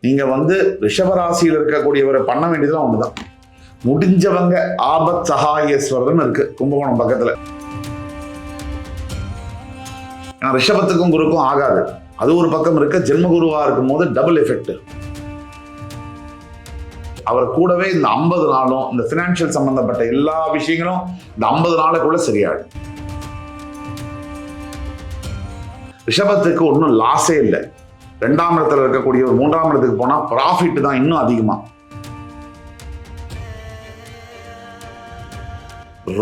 நீங்க ரிஷபராசியில் இருக்கக்கூடியவரை பண்ண வேண்டியதுலாம் ஒண்ணுதான். முடிஞ்சவங்க ஆபத் சகாயேஸ்வரன் இருக்கு கும்பகோணம் பக்கத்துல. ரிஷபத்துக்கும் குருக்கும் ஆகாது. அது ஒரு பக்கம் இருக்க, ஜென்மகுருவா இருக்கும் போது டபுள் எஃபெக்ட். அவர் கூடவே இந்த 50 நாளும் இந்த பினான்சியல் சம்பந்தப்பட்ட எல்லா விஷயங்களும் இந்த 50 நாளுக்குள்ள சரியாயிடும். ரிஷபத்துக்கு ஒன்றும் லாஸே இல்லை. 2ஆம் இடத்துல இருக்கக்கூடிய ஒரு 3ஆம் இடத்துக்கு போனா ப்ராஃபிட் தான் இன்னும் அதிகமா.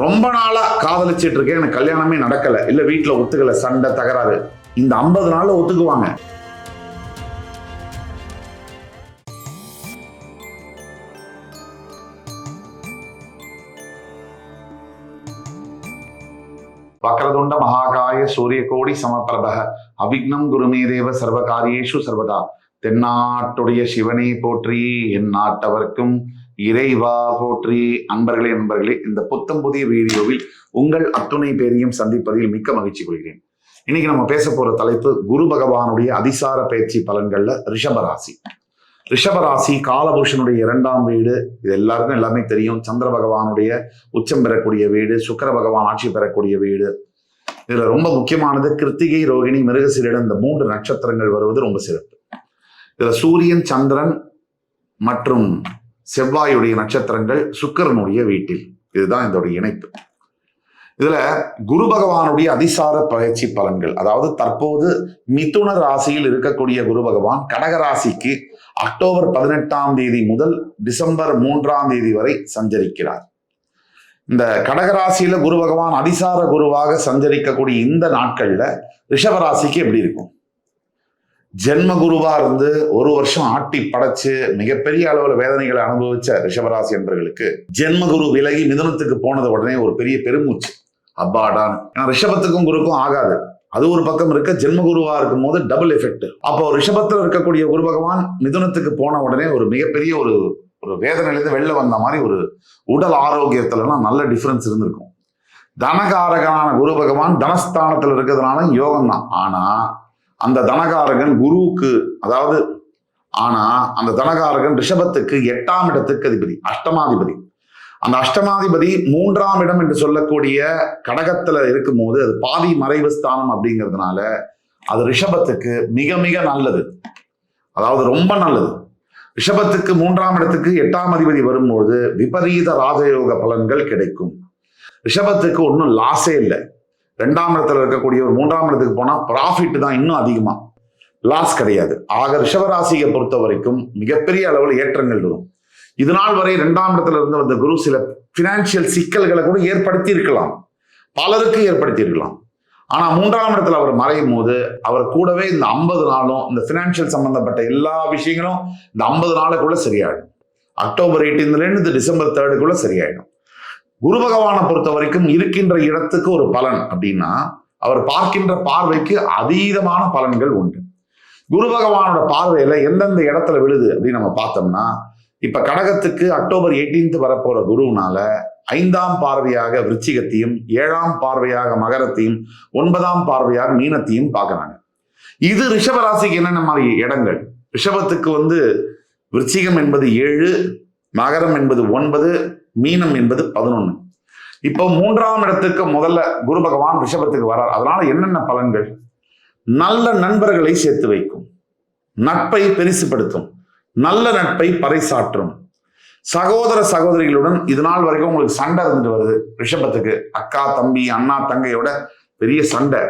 ரொம்ப நாளா காதலிச்சிட்டு இருக்கேன், எனக்கு கல்யாணமே நடக்கல, இல்ல வீட்டுல ஒத்துக்கல, சண்டை தகராறு, இந்த 50 நாள்ல ஒத்துக்குவாங்க. வக்ரதுண்ட மகாகாய சூரிய கோடி சமபிரப அவிக்னம் குருமே தேவ சர்வகாரியேஷு சர்வதா. தென்னாட்டுடைய சிவனே போற்றி, என் நாட்டவர்க்கும் இறைவா போற்றி. நண்பர்களே, இந்த புத்தம் புதிய வீடியோவில் உங்கள் அத்துணை பேரையும் சந்திப்பதில் மிக்க மகிழ்ச்சி கொள்கிறேன். இன்னைக்கு நம்ம பேச போற தலைப்பு குரு பகவானுடைய அதிசார பயிற்சி பலன்கள்ல ரிஷபராசி. ரிஷபராசி காலபுருஷனுடைய 2ஆம் வீடு. இது எல்லாருக்கும் எல்லாமே தெரியும். சந்திர பகவானுடைய உச்சம் பெறக்கூடிய வீடு, சுக்கிர பகவான் ஆட்சி பெறக்கூடிய வீடு. இதுல ரொம்ப முக்கியமானது கிருத்திகை, ரோகிணி, மிருகசீரிடம் இந்த 3 நட்சத்திரங்கள் வருவது ரொம்ப சிறப்பு. இதுல சூரியன், சந்திரன் மற்றும் செவ்வாயுடைய நட்சத்திரங்கள் சுக்கிரனுடைய வீட்டில். இதுதான் இதோட இணைப்பு. இதுல குரு பகவானுடைய அதிசார பயிற்சி பலன்கள், அதாவது தற்போது மிதுன ராசியில் இருக்கக்கூடிய குரு பகவான் கடக ராசிக்கு அக்டோபர் 18ஆம் தேதி முதல் டிசம்பர் 3ஆம் தேதி வரை சஞ்சரிக்கிறார். இந்த கடகராசியில குரு பகவான் அதிசார குருவாக சஞ்சரிக்கக்கூடிய இந்த நாட்கள்ல ரிஷபராசிக்கு எப்படி இருக்கும்? ஜென்ம குருவா இருந்து 1 வருஷம் ஆட்டி படைச்சு மிகப்பெரிய அளவுல வேதனைகளை அனுபவிச்ச ரிஷபராசி என்பவர்களுக்கு ஜென்ம குரு விலகி மிதுனத்துக்கு போனது உடனே ஒரு பெரிய பெருமூச்சு, அப்பாடான். ஏன்னா ரிஷபத்துக்கும் குருக்கும் ஆகாது. அது ஒரு பக்கம் இருக்க, ஜென்ம குருவா இருக்கும் போது டபுள் எஃபெக்ட். அப்போ ரிஷபத்துல இருக்கக்கூடிய குரு பகவான் மிதுனத்துக்கு போன உடனே ஒரு மிகப்பெரிய ஒரு வேதனையிலிருந்து வெளில வந்த மாதிரி ஒரு உடல் ஆரோக்கியத்துலலாம் நல்ல டிஃபரன்ஸ் இருந்திருக்கும். தனகாரகனான குரு பகவான் தனஸ்தானத்துல இருக்கிறதுனால யோகம் தான். ஆனா அந்த தனகாரகன் குருவுக்கு, அந்த தனகாரகன் ரிஷபத்துக்கு 8ஆம் இடத்துக்கு அதிபதி, அஷ்டமாதிபதி. அந்த அஷ்டமாதிபதி 3ஆம் இடம் என்று சொல்லக்கூடிய கடகத்துல இருக்கும் போது அது பாதி மறைவு ஸ்தானம் அப்படிங்கிறதுனால அது ரிஷபத்துக்கு மிக மிக நல்லது, அதாவது ரொம்ப நல்லது. ரிஷபத்துக்கு 3ஆம் இடத்துக்கு 8ஆம் அதிபதி வரும்போது விபரீத ராஜயோக பலன்கள் கிடைக்கும். ரிஷபத்துக்கு ஒன்றும் லாஸே இல்லை. 2ஆம் இடத்துல இருக்கக்கூடிய ஒரு 3ஆம் இடத்துக்கு போனா ப்ராஃபிட் தான் இன்னும் அதிகமா, லாஸ் கிடையாது. ஆக ரிஷபராசியை பொறுத்த வரைக்கும் மிகப்பெரிய அளவில் ஏற்றங்கள் வரும். இது நாள் வரை 2ஆம் இடத்துல இருந்து வந்த குரு சில பினான்சியல் சிக்கல்களை கூட ஏற்படுத்தி இருக்கலாம், பலருக்கு ஏற்படுத்தி இருக்கலாம். ஆனா 3ஆம் இடத்துல அவர் மறையும் போது அவர் கூடவே இந்த 50 நாளும் இந்த பினான்சியல் சம்பந்தப்பட்ட எல்லா விஷயங்களும் இந்த 50 நாளுக்குள்ள சரியாயிடும். அக்டோபர் 18 இந்த டிசம்பர் 3 சரியாயிடும். குரு பகவானை பொறுத்த வரைக்கும் இருக்கின்ற இடத்துக்கு ஒரு பலன் அப்படின்னா அவர் பார்க்கின்ற பார்வைக்கு அதீதமான பலன்கள் உண்டு. குரு பகவானோட பார்வையில எந்தெந்த இடத்துல விழுது அப்படின்னு நம்ம பார்த்தோம்னா, இப்ப கடகத்துக்கு அக்டோபர் 18 வரப்போற குருவினால 5ஆம் பார்வையாக விருச்சிகத்தையும், 7ஆம் பார்வையாக மகரத்தையும், 9ஆம் பார்வையாக மீனத்தையும் பார்க்கறாங்க. இது ரிஷபராசிக்கு என்னென்ன மாதிரி இடங்கள்? ரிஷபத்துக்கு விருச்சிகம் என்பது 7, மகரம் என்பது 9, மீனம் என்பது 11. இப்போ 3ஆம் இடத்துக்கு முதல்ல குரு பகவான் ரிஷபத்துக்கு வரார். அதனால என்னென்ன பலன்கள்? நல்ல நண்பர்களை சேர்த்து வைக்கும், நட்பை பெருசுபடுத்தும், நல்ல நட்பை பறைசாற்றும். சகோதர சகோதரிகளுடன் இது நாள் வரைக்கும் உங்களுக்கு சண்டை இருந்துட்டு வருது ரிஷபத்துக்கு, அக்கா தம்பி, அண்ணா தங்கையோட பெரிய சண்டை,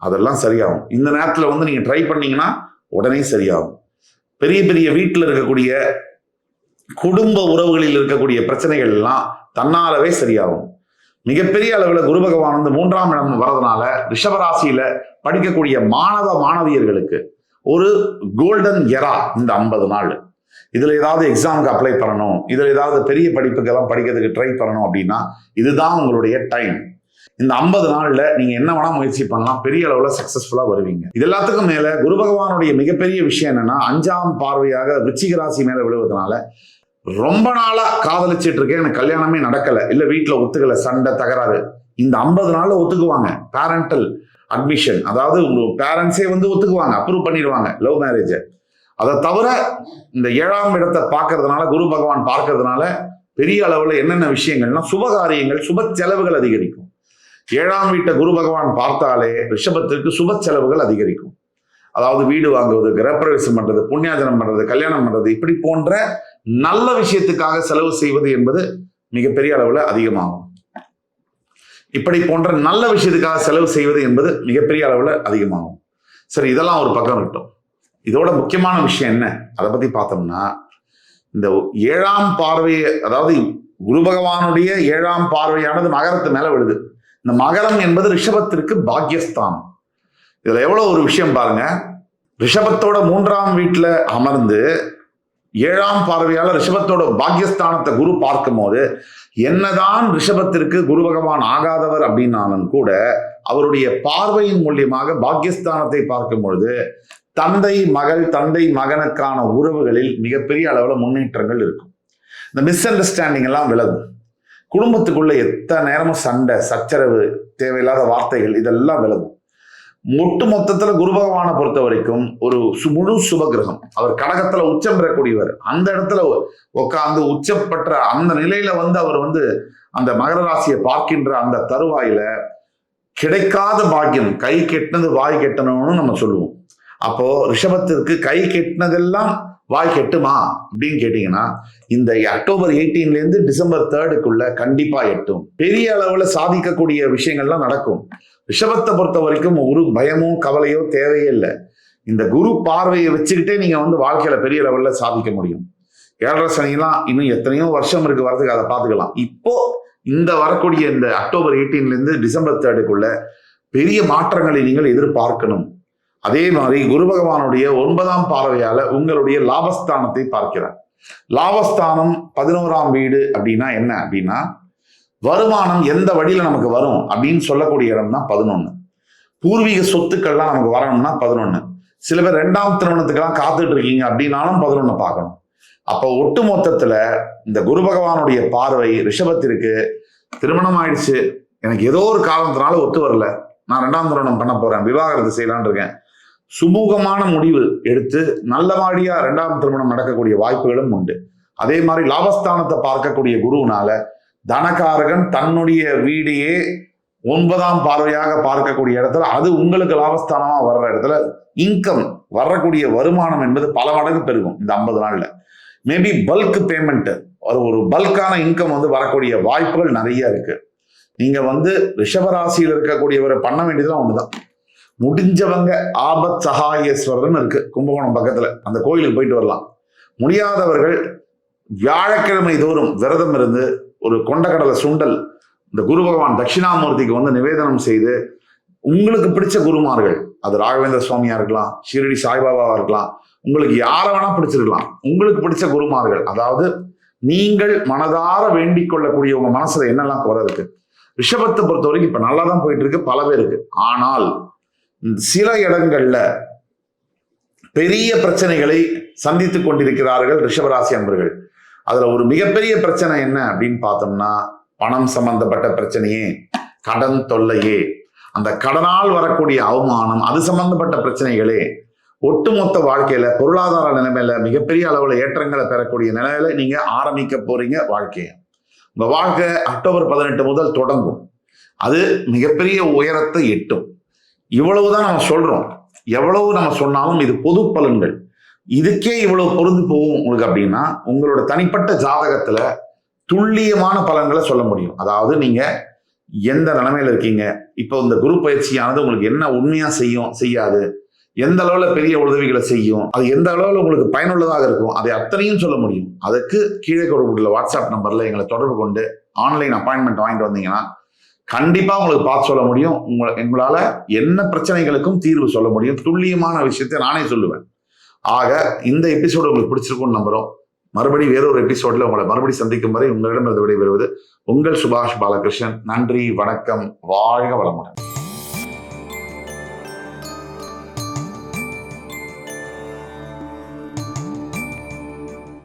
அதெல்லாம் சரியாகும். இந்த நேரத்துல நீங்க ட்ரை பண்ணீங்கன்னா உடனே சரியாகும். பெரிய பெரிய வீட்டில் இருக்கக்கூடிய குடும்ப உறவுகளில் இருக்கக்கூடிய பிரச்சனைகள் எல்லாம் தன்னாலவே சரியாகும். மிகப்பெரிய அளவுல குரு பகவான் 3ஆம் இடம் வரதுனால ரிஷபராசியில படிக்கக்கூடிய மாணவ மாணவியர்களுக்கு ஒரு கோல்டன் எரா இந்த 50 நாள். இதுல ஏதாவது எக்ஸாமுக்கு அப்ளை பண்ணணும், இதுல ஏதாவது பெரிய படிப்புக்கெல்லாம் படிக்கிறதுக்கு ட்ரை பண்ணணும் அப்படின்னா இதுதான் உங்களுடைய டைம். இந்த 50 நாள்ல நீங்க என்ன வேணா முயற்சி பண்ணலாம், பெரிய அளவுல சக்சஸ்ஃபுல்லா வருவீங்க. இது எல்லாத்துக்கும் மேல குரு பகவானுடைய மிகப்பெரிய விஷயம் என்னன்னா 5ஆம் பார்வையாக விருச்சிக ராசி மேல விழுவதனால ரொம்ப நாளா காதலிச்சிட்டு இருக்கேன், எனக்கு கல்யாணமே நடக்கல, இல்ல வீட்டுல ஒத்துக்கல, சண்டை தகராறு, இந்த 50 நாள்ல ஒத்துக்குவாங்க. பேரண்டல் அட்மிஷன், அதாவது உங்க பேரண்ட்ஸே ஒத்துக்குவாங்க, அப்ரூவ் பண்ணிடுவாங்க லவ் மேரேஜ். அதை தவிர இந்த 7ஆம் இடத்தை பார்க்கறதுனால, குரு பகவான் பார்க்கறதுனால பெரிய அளவுல என்னென்ன விஷயங்கள்னா, சுபகாரியங்கள், சுப செலவுகள் அதிகரிக்கும். 7ஆம் வீட்டை குரு பகவான் பார்த்தாலே ரிஷபத்திற்கு சுப செலவுகள் அதிகரிக்கும். அதாவது வீடு வாங்குவது, கிரகப்பிரவேசம் பண்றது, புண்ணியாஜனம் பண்றது, கல்யாணம் பண்றது, இப்படி போன்ற நல்ல விஷயத்துக்காக செலவு செய்வது என்பது மிகப்பெரிய அளவுல அதிகமாகும். இப்படி போன்ற நல்ல விஷயத்துக்காக செலவு செய்வது என்பது மிகப்பெரிய அளவுல அதிகமாகும். சரி, இதெல்லாம் ஒரு பக்கம் இருக்கட்டும். இதோட முக்கியமான விஷயம் என்ன, அதை பத்தி பார்த்தோம்னா, இந்த 7ஆம் பார்வை, அதாவது குரு பகவானுடைய 7ஆம் பார்வையானது மகரத்து மேல விழுது. இந்த மகரம் என்பது ரிஷபத்திற்கு பாக்யஸ்தானம். இதுல எவ்வளவு ஒரு விஷயம் பாருங்க. ரிஷபத்தோட 3ஆம் வீட்டுல அமர்ந்து 7ஆம் பார்வையால ரிஷபத்தோட பாக்யஸ்தானத்தை குரு பார்க்கும் போது, என்னதான் ரிஷபத்திற்கு குரு பகவான் ஆகாதவர் அப்படின்னாலும் கூட அவருடைய பார்வையின் மூலியமாக பாக்யஸ்தானத்தை பார்க்கும் பொழுது தந்தை மகள், தந்தை மகனுக்கான உறவுகளில் மிகப்பெரிய அளவுல முன்னேற்றங்கள் இருக்கும். இந்த மிஸ் அண்டர்ஸ்டாண்டிங் எல்லாம் விலகும். குடும்பத்துக்குள்ள எத்தனை நேரமும் சண்டை, சச்சரவு, தேவையில்லாத வார்த்தைகள், இதெல்லாம் விலகும். ஒட்டு மொத்தத்துல குரு பகவானை பொறுத்த வரைக்கும் ஒரு முழு சுபகிரகம். அவர் கடகத்துல உச்சம் பெறக்கூடியவர். அந்த இடத்துல உட்கார்ந்து உச்சப்பட்ட அந்த நிலையில அவர் அந்த மகர ராசியை பார்க்கின்ற அந்த தருவாயில கிடைக்காத பாக்கியம், கை கெட்டினது வாய் கெட்டணும்னு நம்ம சொல்லுவோம். அப்போ ரிஷபத்திற்கு கை கெட்டினதெல்லாம் வாய் கெட்டுமா அப்படின்னு கேட்டீங்கன்னா, இந்த அக்டோபர் 18ல இருந்து டிசம்பர் 3க்குள்ள கண்டிப்பா எட்டும். பெரிய அளவுல சாதிக்கக்கூடிய விஷயங்கள்லாம் நடக்கும். ரிஷபத்தை பொறுத்த வரைக்கும் ஒரு பயமோ கவலையோ தேவையே இல்லை. இந்த குரு பார்வையை வச்சுக்கிட்டே நீங்க வாழ்க்கையில பெரிய லெவல்ல சாதிக்க முடியும். 7.5 சனிலாம் இன்னும் எத்தனையோ வருஷம் இருக்கு வரதுக்கு, அதை பார்த்துக்கலாம். இப்போ இந்த வரக்கூடிய இந்த அக்டோபர் 18ல இருந்து டிசம்பர் 3க்குள்ள பெரிய மாற்றங்களை நீங்கள் எதிர்பார்க்கணும். அதே மாதிரி குரு பகவானுடைய 9ஆம் பார்வையால உங்களுடைய லாபஸ்தானத்தை பார்க்கிறார். லாபஸ்தானம் 11ஆம் வீடு அப்படின்னா என்ன அப்படின்னா, வருமானம் எந்த வழியில நமக்கு வரும் அப்படின்னு சொல்லக்கூடிய இடம் தான் 11. பூர்வீக சொத்துக்கள்லாம் நமக்கு வரணும்னா 11. சில பேர் 2ஆம் திருமணத்துக்கெல்லாம் காத்துட்டு இருக்கீங்க அப்படின்னாலும் 11 பார்க்கணும். அப்போ ஒட்டு மொத்தத்துல இந்த குரு பகவானுடைய பார்வை ரிஷபத்திற்கு, திருமணம் ஆயிடுச்சு, எனக்கு ஏதோ ஒரு காரணத்தினால ஒத்து வரல, நான் 2ஆம் திருமணம் பண்ண போறேன், விவாகரத்து செய்யலான் இருக்கேன், சுமூகமான முடிவு எடுத்து நல்லபடியா 2ஆம் திருமணம் நடக்கக்கூடிய வாய்ப்புகளும் உண்டு. அதே மாதிரி லாபஸ்தானத்தை பார்க்கக்கூடிய குருவினால தனகாரகன் தன்னுடைய வீடையே 9ஆம் பார்வையாக பார்க்கக்கூடிய இடத்துல, அது உங்களுக்கு லாபஸ்தானமா வர்ற இடத்துல இன்கம் வரக்கூடிய வருமானம் என்பது பல மடங்கு பெருகும். இந்த 50 நாள்ல மேபி பல்க் பேமெண்ட், ஒரு பல்கான இன்கம் வரக்கூடிய வாய்ப்புகள் நிறைய இருக்கு. நீங்க ரிஷபராசியில் இருக்கக்கூடியவரை பண்ண வேண்டியதுலாம் ஒண்ணுதான். முடிஞ்சவங்க ஆபத் சகாயேஸ்வரர்னு இருக்கு கும்பகோணம் பக்கத்துல, அந்த கோயிலுக்கு போயிட்டு வரலாம். முடியாதவர்கள் வியாழக்கிழமை தோறும் விரதம் இருந்து ஒரு கொண்டக்கடலை சுண்டல் இந்த குரு பகவான் தட்சிணாமூர்த்திக்கு நிவேதனம் செய்து, உங்களுக்கு பிடிச்ச குருமார்கள், அது ராகவேந்திர சுவாமியா இருக்கலாம், ஷிரடி சாய்பாபாவா இருக்கலாம், உங்களுக்கு யாரை வேணா பிடிச்சிருக்கலாம், உங்களுக்கு பிடிச்ச குருமார்கள், அதாவது நீங்கள் மனதார வேண்டிக் கொள்ளக்கூடிய உங்க மனசுல என்னெல்லாம் குறை இருக்கு. ரிஷபத்தை பொறுத்த வரைக்கும் இப்ப நல்லா தான் போயிட்டு இருக்கு பல பேருக்கு. ஆனால் சில இடங்கள்ல பெரிய பிரச்சனைகளை சந்தித்துக் கொண்டிருக்கிறார்கள் ரிஷபராசி அன்பர்கள். அதுல ஒரு மிகப்பெரிய பிரச்சனை என்ன அப்படின்னு பார்த்தோம்னா, பணம் சம்பந்தப்பட்ட பிரச்சனையே, கடன் தொல்லையே, அந்த கடனால் வரக்கூடிய அவமானம், அது சம்பந்தப்பட்ட பிரச்சனைகளே ஒட்டுமொத்த வாழ்க்கையில பொருளாதார நிலைமையில மிகப்பெரிய அளவுல ஏற்றங்களை பெறக்கூடிய நிலையில நீங்க ஆரம்பிக்க போறீங்க வாழ்க்கைய. உங்க வாழ்க்கை அக்டோபர் 18 முதல் தொடங்கும். அது மிகப்பெரிய உயரத்தை எட்டும். இவ்வளவுதான் நம்ம சொல்றோம். எவ்வளவு நம்ம சொன்னாலும் இது பொது பலன்கள். இதுக்கே இவ்வளவு பொருந்து போகும் உங்களுக்கு அப்படின்னா, உங்களோட தனிப்பட்ட ஜாதகத்துல துல்லியமான பலன்களை சொல்ல முடியும். அதாவது நீங்க எந்த நிலைமையில இருக்கீங்க, இப்போ இந்த குரு பயிற்சியானது உங்களுக்கு என்ன உண்மையா செய்யாது, எந்த அளவுல பெரிய உதவிகளை செய்யும், அது எந்த அளவுல உங்களுக்கு பயனுள்ளதாக இருக்கும், அதை அத்தனையும் சொல்ல முடியும். அதுக்கு கீழே கொடுக்கக்கூடிய வாட்ஸ்அப் நம்பர்ல எங்களை தொடர்பு கொண்டு ஆன்லைன் அப்பாயின்மெண்ட் வாங்கிட்டு வந்தீங்கன்னா கண்டிப்பா உங்களுக்கு பார்த்து சொல்ல முடியும். எங்களால என்ன பிரச்சனைகளுக்கும் தீர்வு சொல்ல முடியும். துல்லியமான விஷயத்தை நானே சொல்லுவேன். ஆக இந்த எபிசோடு உங்களுக்கு பிடிச்சிருக்கும்னு நம்புறோம். மறுபடியும் வேறொரு எபிசோட்ல உங்களை மறுபடியும் சந்திக்கும் வரை உங்களிடம் விடைபெறுவது உங்கள் சுபாஷ் பாலகிருஷ்ணன். நன்றி, வணக்கம், வாழ்க வளமுடன்.